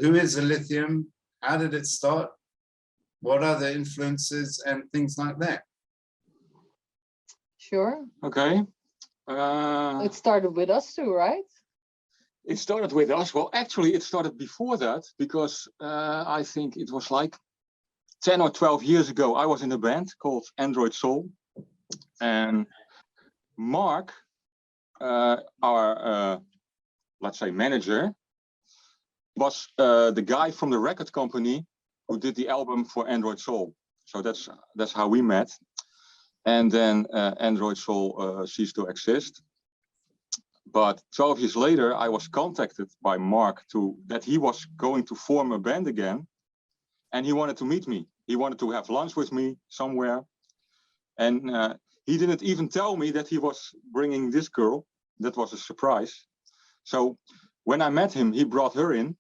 who is Elithium? How did it start? What are the influences and things like that? Sure. Okay. It started with us too, right? It started with us. Well, actually, it started before that because I think it was like 10 or 12 years ago. I was in a band called Android Soul, and Mark, our let's say manager, was the guy from the record company who did the album for Android Soul. So that's how we met. And then Android Soul ceased to exist. But 12 years later, I was contacted by Mark that he was going to form a band again, and he wanted to meet me. He wanted to have lunch with me somewhere, and he didn't even tell me that he was bringing this girl. That was a surprise. So when I met him, he brought her in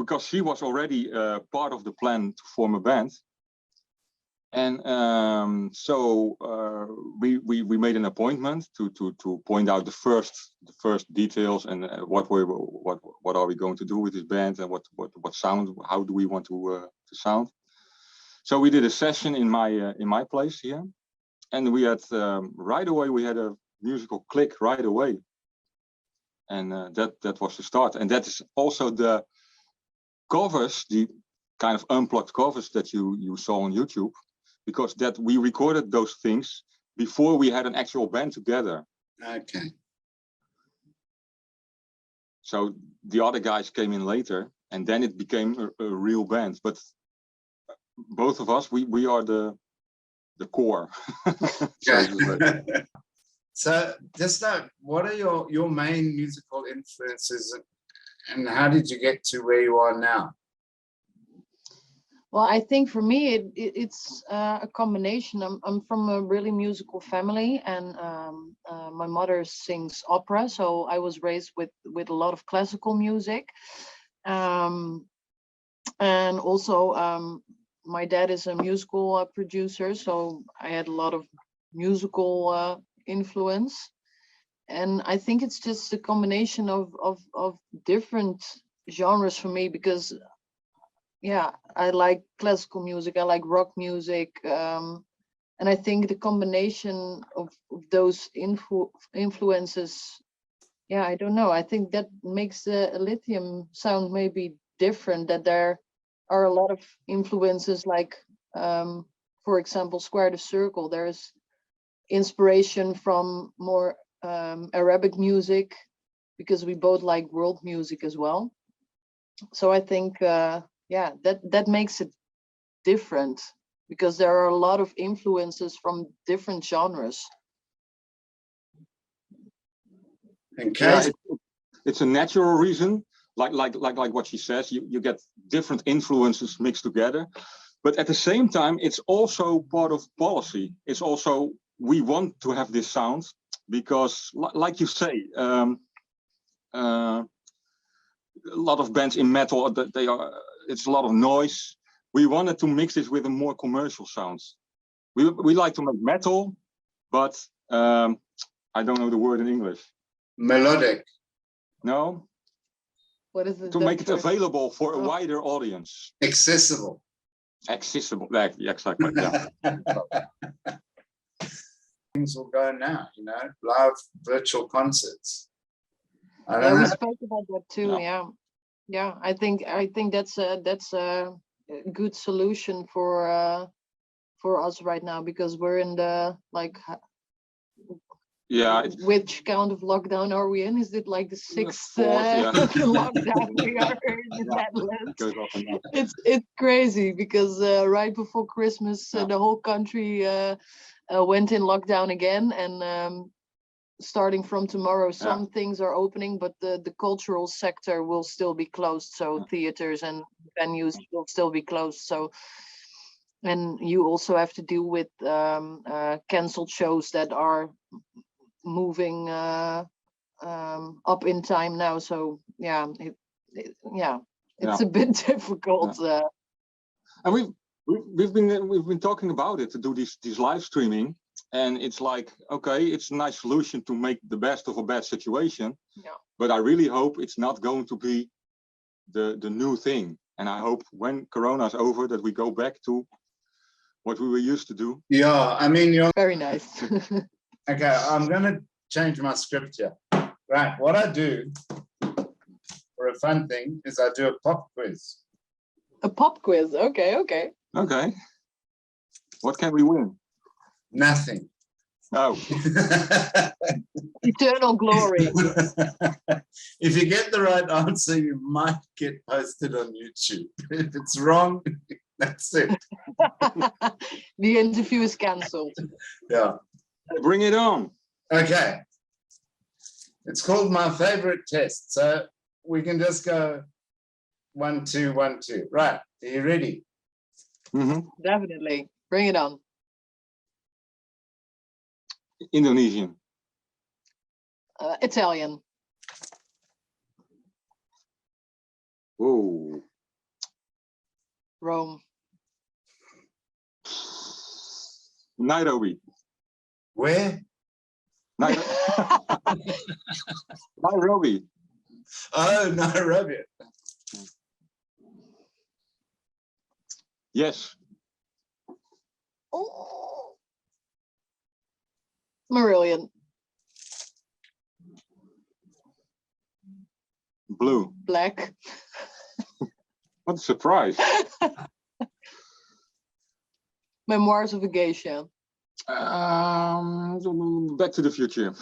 because she was already part of the plan to form a band. And so we made an appointment to point out the first details and what are we going to do with this band and what sound, how do we want to sound. So we did a session in my place here, and we had right away we had a musical click right away, and that was the start. And that is also the covers, the kind of unplugged covers that you saw on YouTube. Because that we recorded those things before we had an actual band together. Okay. So the other guys came in later, and then it became a real band. But both of us, we are the core. So just what are your main musical influences, and how did you get to where you are now? Well, I think for me, it's a combination. I'm from a really musical family, and my mother sings opera, so I was raised with a lot of classical music. And also, my dad is a musical producer, so I had a lot of musical influence. And I think it's just a combination of different genres for me, because yeah, I like classical music, I like rock music, and I think the combination of those influences, yeah, I don't know, I think that makes the Elithium sound maybe different, that there are a lot of influences, like for example, Square the Circle. There's inspiration from more Arabic music, because we both like world music as well. So I think yeah, that makes it different, because there are a lot of influences from different genres. Okay. Yeah, it's a natural reason, like what she says. You get different influences mixed together, but at the same time, it's also part of policy. It's also, we want to have this sound because, like you say, a lot of bands in metal, it's a lot of noise. We wanted to mix this with a more commercial sounds. We like to make metal, but I don't know the word in English. Melodic. No. What is it? To make it available for a wider audience. Accessible. Accessible. Yeah, exactly. Yeah. Things will go now, live virtual concerts. Yeah, we spoke about that too. Yeah. I think that's a good solution for us right now, because we're in the which kind of lockdown are we in? Is it like the 6th lockdown we are in the Netherlands? It's crazy, because right before Christmas the whole country went in lockdown again, and starting from tomorrow some things are opening, but the cultural sector will still be closed, so theaters and venues will still be closed. So, and you also have to deal with canceled shows that are moving up in time now. So yeah, it's a bit difficult. And we've been talking about it, to do this live streaming, and it's like, okay, it's a nice solution to make the best of a bad situation. Yeah. But I really hope it's not going to be the new thing. And I hope when Corona's over that we go back to what we were used to do. Yeah, I mean, you're Very nice. okay. I'm gonna change my script here. Right, what I do for a fun thing is I do a pop quiz. A pop quiz. Okay, okay. Okay. What can we win? Nothing. Oh, Eternal glory. If you get the right answer, you might get posted on YouTube. If it's wrong, that's it. The interview is cancelled. Yeah. bring it on. Okay. It's called my favorite test. So we can just go 1, 2, 1, 2. Right. Are you ready? Mm-hmm. Definitely. Bring it on. Indonesian. Italian. Whoa. Rome. Nairobi. Where? Nairobi. Oh, Nairobi. Yes. Oh. Marillion. Blue. Black. What a surprise. Memoirs of a Geisha. Back to the Future.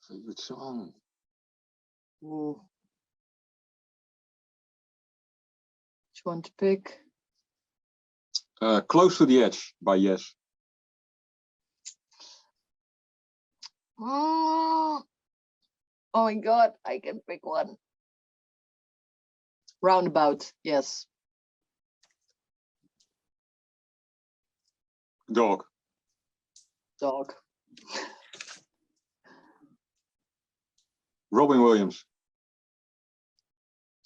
Favorite song. Ooh. Which one to pick? Close to the Edge by Yes. Oh my God, I can pick one. Roundabout, yes. Dog. Dog. Robin Williams.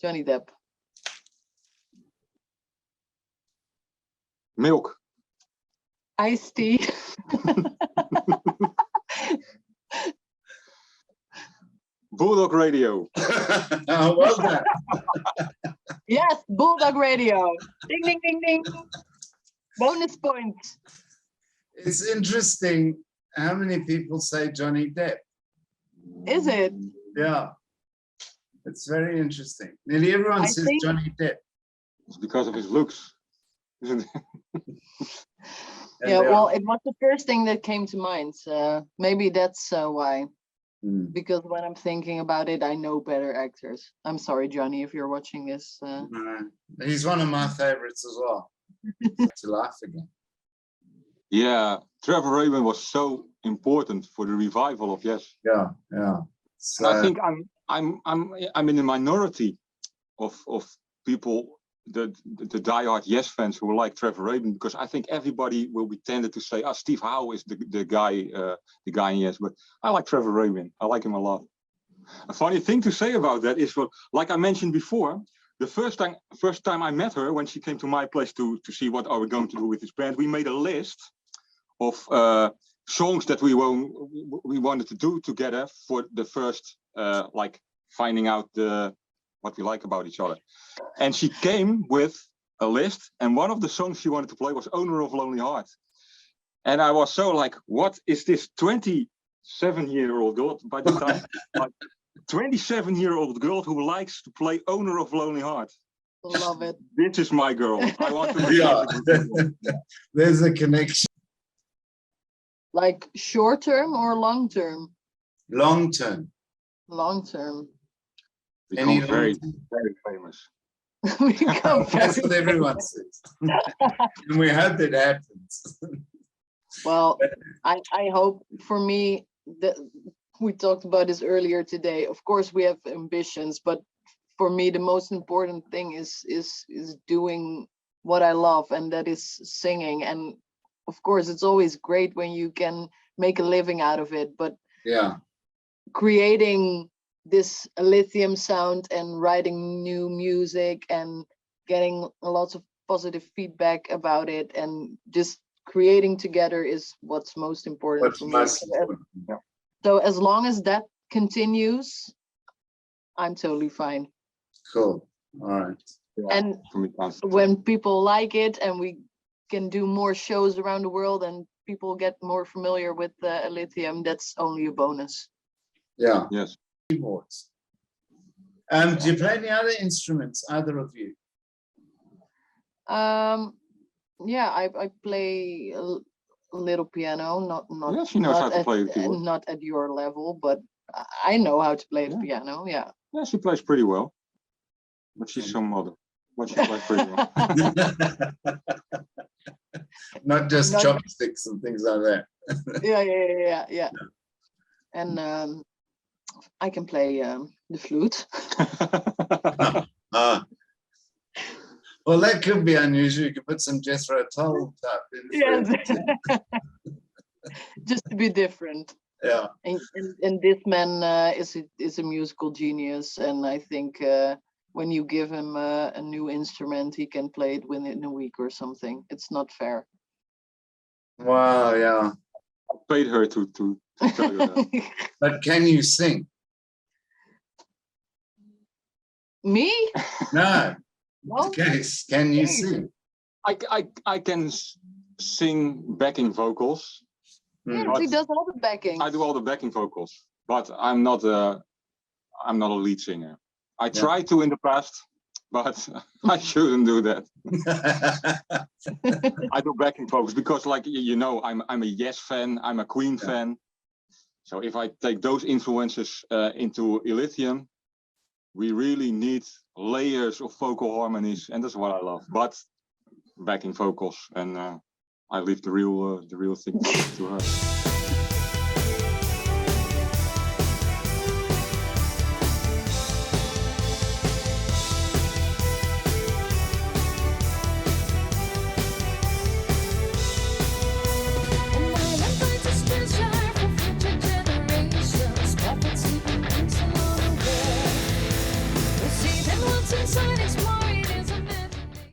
Johnny Depp. Milk. Iced tea. Bulldog Radio. Oh, well done. Yes, Bulldog Radio. Ding, ding, ding, ding. Bonus points. It's interesting how many people say Johnny Depp. Is it? Yeah. It's very interesting. Nearly everyone I says think- Johnny Depp. It's because of his looks, isn't it? And Yeah, they well, are- it was the first thing that came to mind. Maybe that's why. Mm. Because when I'm thinking about it, I know better actors. I'm sorry, Johnny, if you're watching this. He's one of my favorites as well. To laugh again. Yeah, Trevor Rabin was so important for the revival of Yes. Yeah, yeah. And I So, think I'm in the minority of people, the diehard Yes fans who like Trevor Rabin, because I think everybody will be tended to say, Steve Howe is the guy in Yes, but I like Trevor Rabin. I like him a lot. A funny thing to say about that is, well, like I mentioned before, the first time I met her, when she came to my place to see what are we going to do with this band, we made a list of songs that we wanted to do together for the first like finding out what we like about each other. And she came with a list, and one of the songs she wanted to play was Owner of Lonely Heart. And I was so like, what is this 27-year-old girl by the time? Like, 27-year-old girl who likes to play Owner of Lonely Heart. Love it. This is my girl. I want to. yeah, there's a connection. Like short term or long term? Long term. Long term. Become very, very famous. We come That's very what everyone says. And we hope that happens. well. I hope for me that we talked about this earlier today. Of course, we have ambitions, but for me, the most important thing is doing what I love, and that is singing. And of course, it's always great when you can make a living out of it, but Yeah. creating this Elithium sound and writing new music and getting lots of positive feedback about it and just creating together is what's most important What's for me. most important. So as long as that continues, I'm totally fine. Cool. All right. Yeah, And for me, constant. when people like it and we can do more shows around the world and people get more familiar with Elithium, that's only a bonus. Yeah. Yes. Keyboards. Do you play any other instruments, either of you? Yeah, I play a little piano, not Yeah, she knows how to at, play the keyboard. not at your level, but I know how to play the Yeah. piano. Yeah. Yeah, she plays pretty well. But she's some mother. But she plays pretty well. Not just Not- chopsticks and things like that. Yeah. And I can play the flute. Ah. Well, that could be unusual. You could put some Jethro Tull type in. Yes. Just to be different. Yeah. And this man is a musical genius, and I think when you give him a new instrument, he can play it within a week or something. It's not fair. Wow. Yeah. I paid her to tell you that. But can you sing? Me? No. No. Case. Can you sing? I can sing backing vocals. Yes, But he does all the backing. I do all the backing vocals, but I'm not a lead singer. I tried to in the past, but I shouldn't do that. I do backing vocals because, like you know, I'm a Yes fan. I'm a Queen fan. So if I take those influences into Elithium, we really need layers of vocal harmonies, and that's what I love. But backing vocals, and I leave the real thing to her.